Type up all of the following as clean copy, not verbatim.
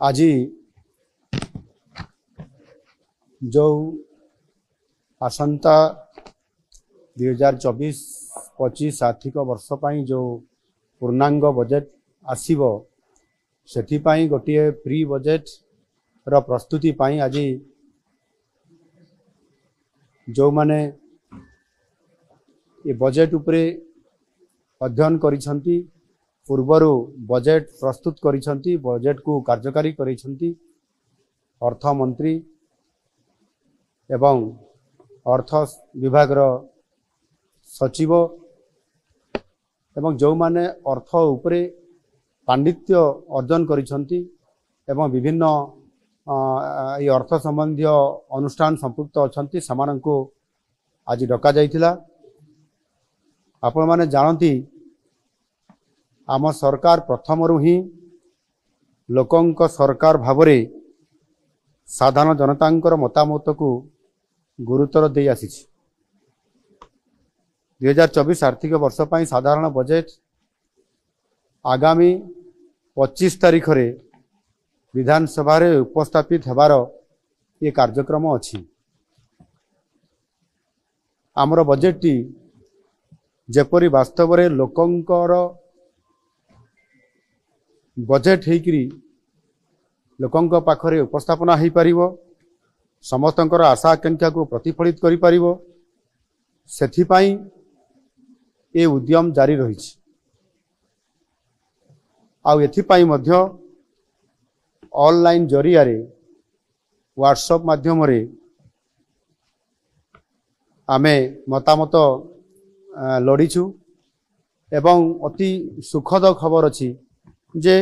आज जो आसंता 2024-25 आर्थिक वर्ष पर जो पूर्णांग बजेट आसीबो सेठिपाई गोटे प्री बजेट रो प्रस्तुति पाई आज जो माने ये बजेट उपरे अध्ययन करिसंती पूर्वरु बजेट प्रस्तुत करिसंती बजेट को कार्यकारी करिसंती अर्थ मंत्री एवं अर्थ विभाग रो सचिव एवं जो माने अर्थ उपरे पांडित्य अर्जन करिसंती एवं विभिन्न ये अर्थ संबंधी अनुष्ठान संपुक्त अछंती समानंको आज डका जाइथिला। आपण माने जानती आम सरकार प्रथम ही लोकंक सरकार भावरे साधारण जनतांकर मतामत को गुरुतर दे आसी 2024 आर्थिक वर्ष पर साधारण बजेट आगामी 25 तारीख रे विधानसभा रे उपस्थापित हेबार ये कार्यक्रम अछि। आमर बजेट टी जेपरी वास्तव रे लोकंकर बजेट हेकरी लोकंक पाखरे उपस्थापना हो पारिबो समस्तंकर आशा आकांक्षा को प्रतिफलित करि पारिबो सेथिपाई ए उद्यम जारी रहिछि। आउ एथिपाई मध्य ऑनलाइन जरिया रे व्हाट्सएप माध्यम रे आमे मतामत लड़ीछु एवं अति सुखद खबर अछि जे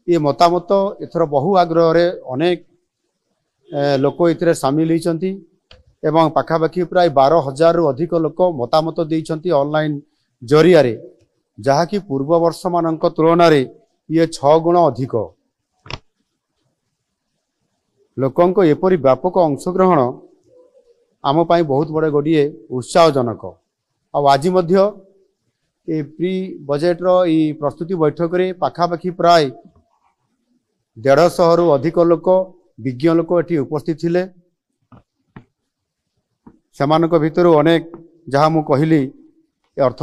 ये मतामत एथर बहु आग्रह रे अनेक लोक इतरे सामिल होइचंती एवं पाखापाखि प्राय 12,000 रु अधिक लोक मतामत देइचंती ऑनलाइन जरिया रे जहा कि पूर्व वर्ष मानक तुलना रे ये 6 गुण अधिक लोकंको एपरी व्यापक अंशग्रहण आम पाई बहुत बड़े गोटे उत्साहजनक। आज मध्य ए प्री बजेट रो ई प्रस्तुति बैठक रे पाखापाखि प्राय 150 रु अधिक लोक विज्ञ लोक एठी उपस्थित थिले। समानक भितर अनेक जहाँ मु कहली अर्थ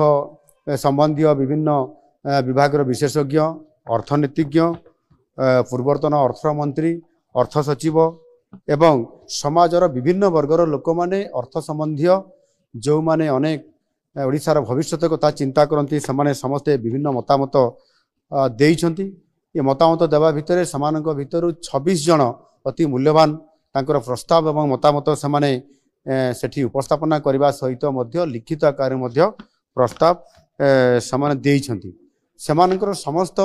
संबंधी विभिन्न विभाग रो विशेषज्ञ अर्थनीतिज्ञ पूर्वतन अर्थ मंत्री अर्थ सचिव एवं समाजर विभिन्न वर्गर लोक माने अर्थ संबंधी जो माने अनेक ओडिशार भविष्य कथा चिंता करती से समस्ते विभिन्न मतामत देइछंती। ये मतामत देवा भितर समानक भितर 26 जन अति मूल्यवान तांकर प्रस्ताव एवं मतामत समाने सेठी उपस्थापना करबा सहित मध्य लिखित आकार मध्य प्रस्ताव समाने देइछंती। समानकर समस्त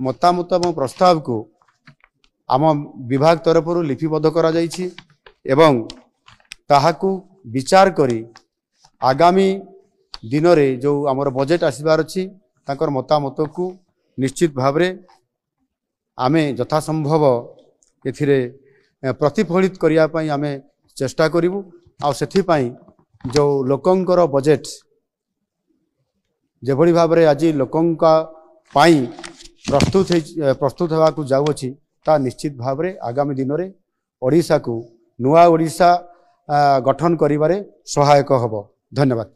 मतामत एवं प्रस्ताव को आम विभाग तरफ लिपिबद्ध करा जाइछि एवं ताहाकू विचार करी आगामी दिन रे जो आमर बजेट आसबार अछि तांकर मतामत को निश्चित भाव रे आमे यथासंभव एथिरे प्रतिफलित करिया पई आमे चेष्टा करिवु। आ सेथि पई जो लोकंकर बजेट जेभଳି भाव रे आज लोकंका पई प्रस्तुत हेबा को जाउ अछि ता निश्चित भाव रे आगामी दिन रे ओडिसा को नुआ ओडिसा गठन करिबारे सहायक हबो। धन्यवाद।